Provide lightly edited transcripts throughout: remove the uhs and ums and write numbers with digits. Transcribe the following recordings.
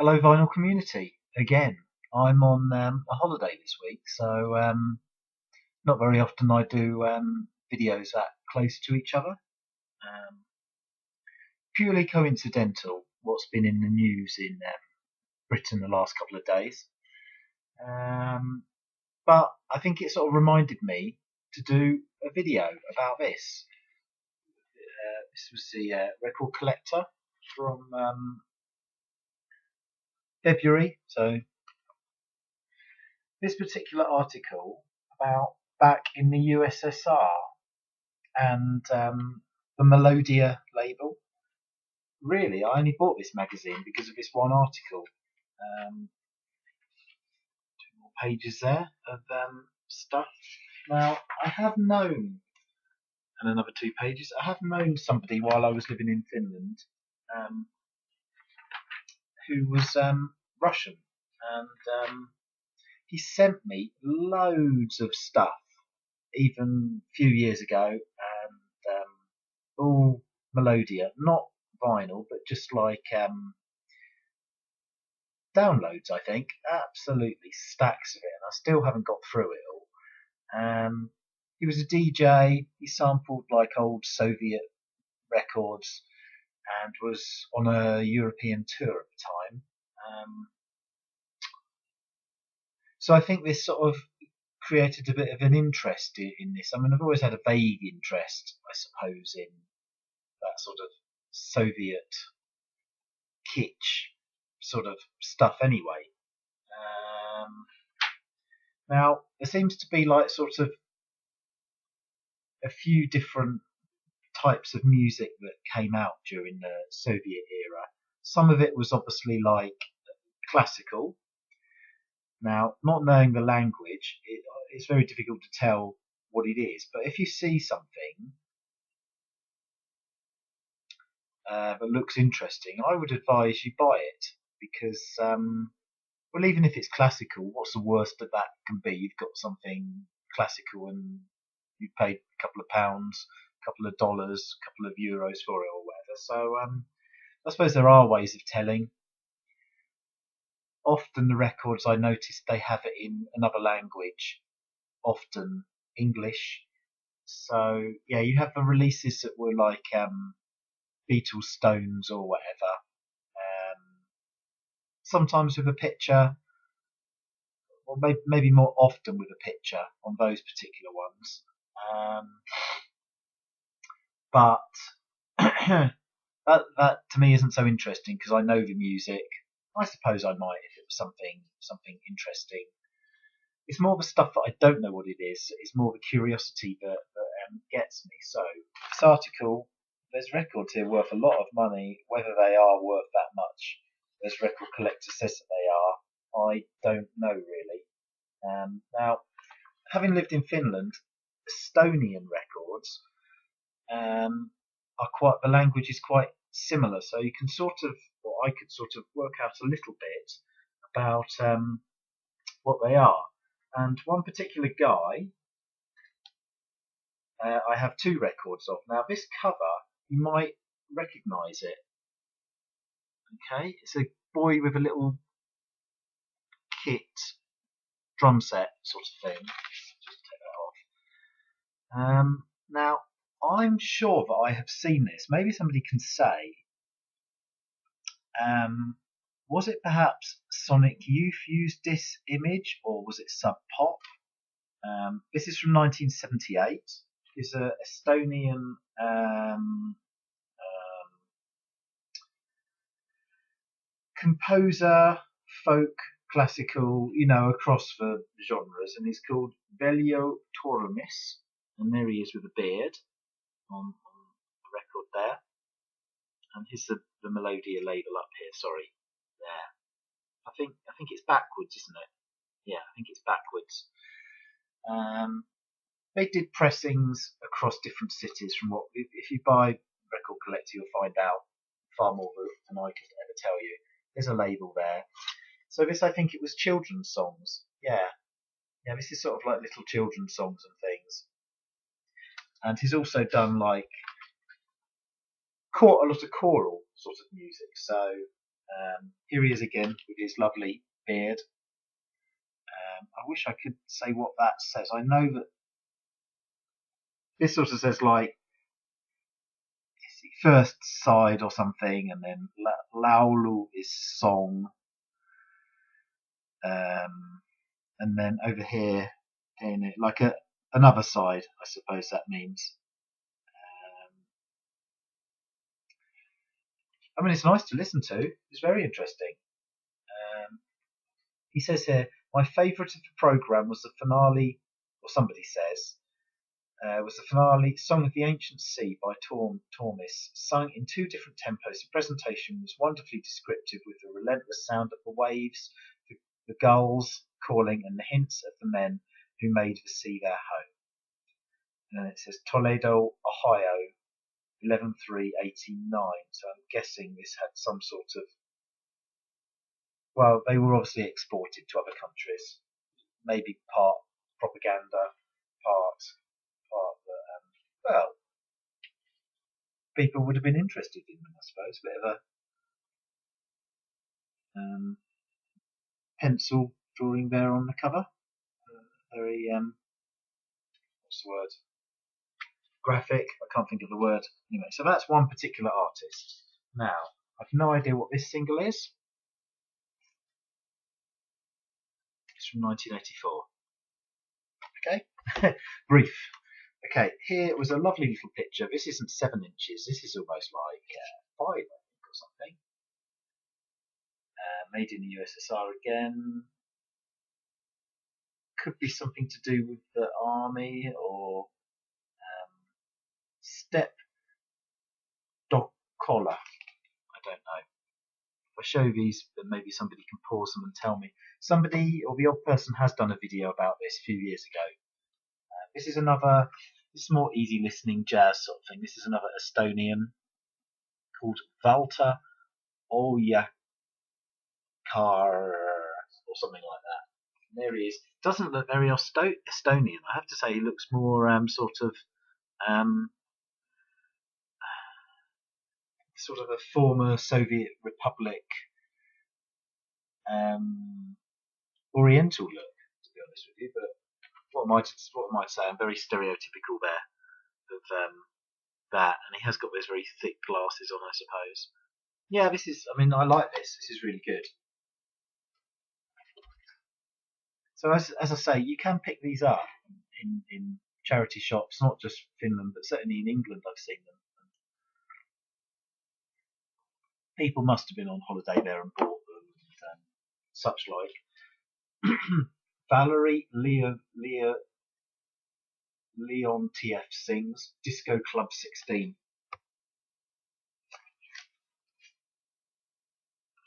Hello, vinyl community. Again, I'm on a holiday this week, so not very often I do videos that close to each other. Um, Purely coincidental what's been in the news in Britain the last couple of days. Um, but I think it sort of reminded me to do a video about this. This was the record collector from February, so this particular article about back in the U.S.S.R. and the Melodiya label. Really, I only bought this magazine because of this one article. Two more pages there of stuff. Now, I have known, and another 2 pages, I have known somebody while I was living in Finland um, who was Russian, and he sent me loads of stuff, even a few years ago, and all Melodiya, not vinyl, but just like downloads, I think. Absolutely stacks of it, and I still haven't got through it all. He was a DJ, he sampled like old Soviet records and was on a European tour at the time. So I think this sort of created a bit of an interest in this. I mean, I've always had a vague interest, I suppose, in that sort of Soviet kitsch sort of stuff anyway. Now, there seems to be like sort of a few different types of music that came out during the Soviet era. Some of it was obviously like classical. Now, not knowing the language, it's very difficult to tell what it is. But if you see something that looks interesting, I would advise you buy it because, well, even if it's classical, what's the worst that can be? You've got something classical and you've paid a couple of pounds, a couple of dollars, a couple of euros for it or whatever. So I suppose there are ways of telling. Often the records I noticed they have it in another language, often English. So yeah, you have the releases that were like Beatles, Stones, or whatever. Sometimes with a picture, or maybe more often with a picture on those particular ones. But that to me isn't so interesting because I know the music. I suppose I might if it was something interesting. It's more the stuff that I don't know what it is. It's more the curiosity that gets me. So this article, there's records here worth a lot of money. Whether they are worth that much, as record collector says that they are, I don't know really. Now, having lived in Finland, Estonian records are quite. The language is quite similar, so you can sort of, or I could sort of work out a little bit about what they are. And one particular guy, I have 2 records of. Now, this cover, you might recognise it. Okay, it's a boy with a little kit, drum set sort of thing. Just take that off. Now, I'm sure that I have seen this. Maybe somebody can say. Was it perhaps Sonic Youth used this image, or was it Sub Pop? This is from 1978. It's an Estonian composer, folk, classical, across the genres, and he's called Veljo Tormis, and there he is with a beard on the record there. And here's the Melodiya label up here. Sorry, there. I think it's backwards, isn't it? Yeah, I think it's backwards. They did pressings across different cities. From what, if you buy Record Collector, you'll find out far more than I could ever tell you. There's a label there. So this, I think it was children's songs. Yeah, this is sort of like little children's songs and things. And he's also done like a lot of choral sort of music. So Here he is again with his lovely beard. I wish I could say what that says. I know that this sort of says like first side or something, and then Laulu is song, and then over here in it like another side, I suppose that means. I mean, it's nice to listen to. It's very interesting. He says here, my favourite of the programme was the finale, or somebody says, was the finale Song of the Ancient Sea by Tormis, sung in two different tempos. The presentation was wonderfully descriptive with the relentless sound of the waves, the gulls calling, and the hints of the men who made the sea their home. And then it says Toledo, Ohio, 11/3/89. So I'm guessing this had some sort of, well, they were obviously exported to other countries. Maybe part propaganda, part that, well, people would have been interested in them, I suppose. A bit of a pencil drawing there on the cover. Very, what's the word? Graphic. I can't think of the word. Anyway, so that's one particular artist. Now, I've no idea what this single is. It's from 1984. Okay, brief. Okay, here was a lovely little picture. This isn't 7 inches. This is almost like 5, I think, or something. Made in the U.S.S.R. again. Could be something to do with the army or step dog collar. I don't know. If I show these, then maybe somebody can pause them and tell me. Somebody or the odd person has done a video about this a few years ago. This is another. This is more easy listening jazz sort of thing. This is another Estonian called Valter Ojakar or something like that. And there he is. Doesn't look very Estonian. I have to say, he looks more sort of a former Soviet Republic Oriental look, to be honest with you. But what am I to say? I'm very stereotypical there of that, and he has got those very thick glasses on, I suppose. Yeah, this is. I mean, I like this. This is really good. So as I say, you can pick these up in charity shops, not just Finland, but certainly in England I've seen them. People must have been on holiday there and bought them and such like. Valerie Leontiev sings Disco Club 16.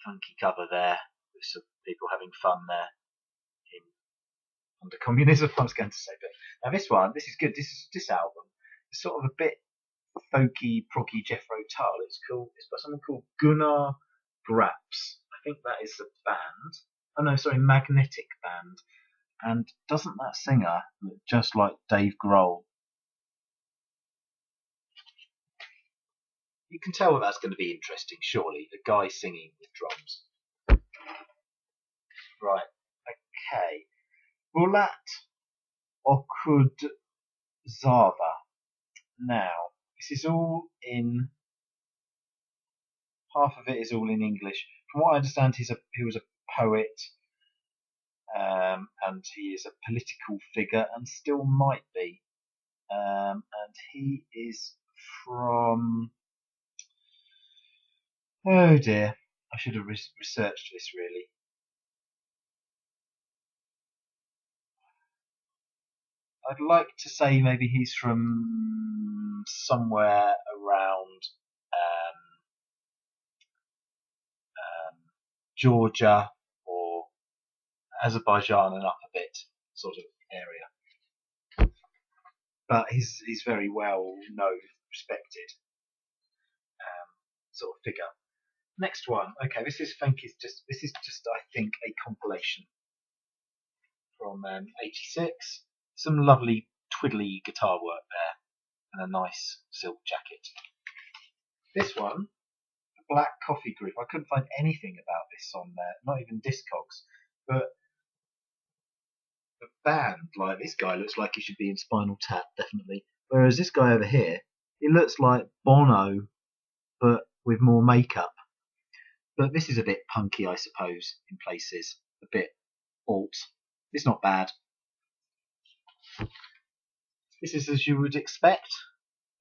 Funky cover there with some people having fun there under communism, I was going to say. But now this is good. This album is sort of a bit folky, proggy Jethro Tull. It's cool. It's by someone called Gunnar Graps. I think that is the band. Oh no, sorry, Magnetic Band. And doesn't that singer look just like Dave Grohl? You can tell that's going to be interesting, surely. A guy singing with drums. Right. Okay. Bulat Okudzava. Now, this is all in. Half of it is all in English. From what I understand, he was a poet, and he is a political figure, and still might be. And he is from. Oh dear, I should have researched this really. I'd like to say maybe he's from somewhere around Georgia or Azerbaijan and up a bit sort of area. But he's very well known, respected sort of figure. Next one. Okay, this is just I think a compilation from '86. Some lovely twiddly guitar work there and a nice silk jacket. This one, Black Coffee Group. I couldn't find anything about this on there, not even Discogs. But the band, like this guy looks like he should be in Spinal Tap, definitely. Whereas this guy over here, he looks like Bono, but with more makeup. But this is a bit punky, I suppose, in places. A bit alt. It's not bad. This is as you would expect.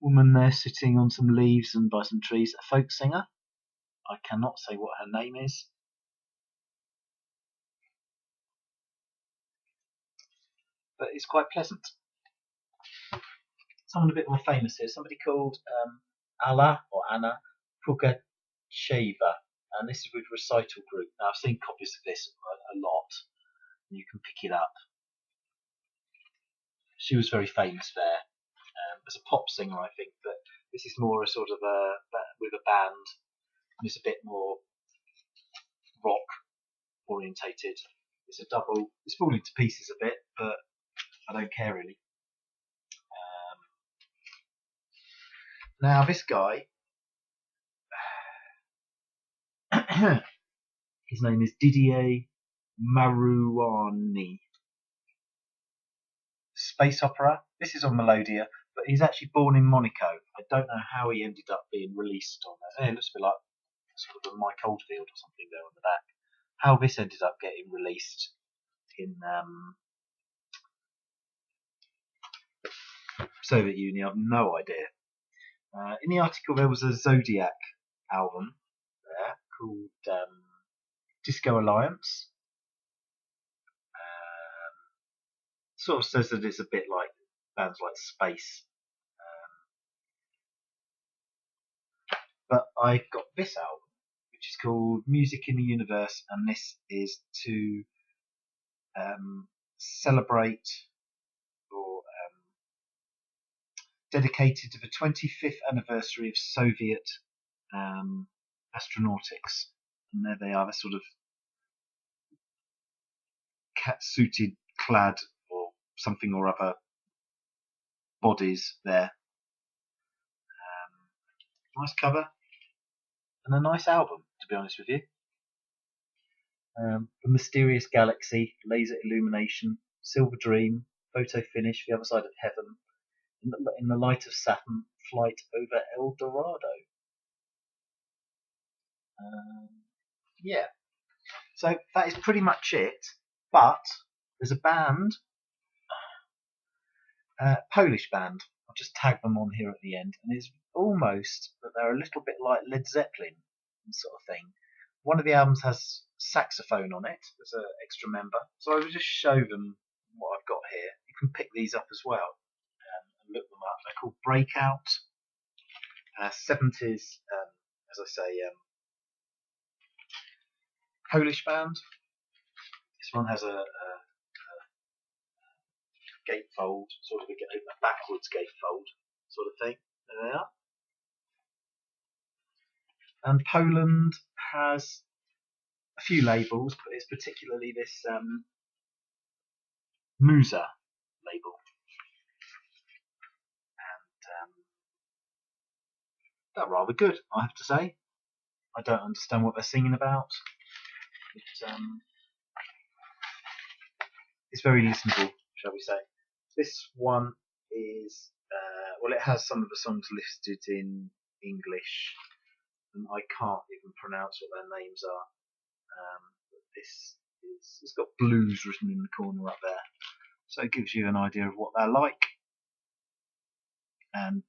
Woman there sitting on some leaves and by some trees. A folk singer. I cannot say what her name is. But it's quite pleasant. Someone a bit more famous here. Somebody called Alla or Anna Pugacheva. And this is with Recital Group. Now I've seen copies of this a lot. And you can pick it up. She was very famous there as a pop singer, I think, but this is more a sort of with a band, and it's a bit more rock orientated. It's a double. It's falling to pieces a bit, but I don't care really. Now this guy, his name is Didier Marouani. Space opera. This is on Melodiya, but he's actually born in Monaco. I don't know how he ended up being released on that. It looks a bit like sort of a Mike Oldfield or something there on the back. How this ended up getting released in Soviet Union, I have no idea. In the article there was a Zodiac album there called Disco Alliance. Sort of says that it's a bit like bands like Space. But I got this album, which is called Music in the Universe, and this is to celebrate or dedicated to the 25th anniversary of Soviet astronautics. And there they are, the sort of cat-suited clad or something or other bodies there. Nice cover and a nice album, to be honest with you. The Mysterious Galaxy, Laser Illumination, Silver Dream, Photo Finish, The Other Side of Heaven, In the Light of Saturn, Flight over El Dorado. Yeah, so that is pretty much it. But there's a band, Polish band. I'll just tag them on here at the end, and it's almost that they're a little bit like Led Zeppelin sort of thing. One of the albums has saxophone on it as an extra member, so I will just show them what I've got here. You can pick these up as well and look them up. They're called Breakout, 70s, as I say, Polish band. This one has a gatefold, sort of a backwards gatefold sort of thing. There they are. And Poland has a few labels, but it's particularly this Musa label. And they're rather good, I have to say. I don't understand what they're singing about. It's very listenable, shall we say. This one is, well, it has some of the songs listed in English, and I can't even pronounce what their names are. It's got blues written in the corner up there, so it gives you an idea of what they're like. And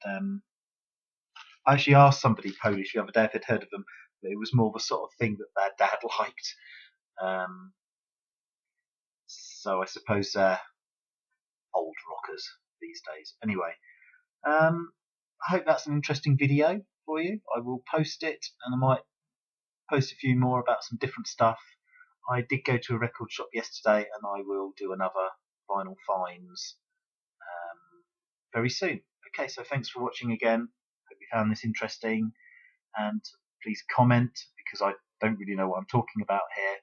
I actually asked somebody Polish the other day if they'd heard of them, but it was more the sort of thing that their dad liked. So I suppose they're old rockers these days. Anyway, I hope that's an interesting video for you. I will post it, and I might post a few more about some different stuff. I did go to a record shop yesterday, and I will do another vinyl finds very soon. Okay, so thanks for watching again. Hope you found this interesting, and please comment, because I don't really know what I'm talking about here,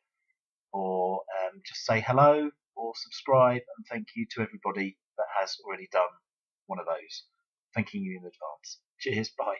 or just say hello or subscribe, and thank you to everybody that has already done one of those. Thanking you in advance. Cheers, bye.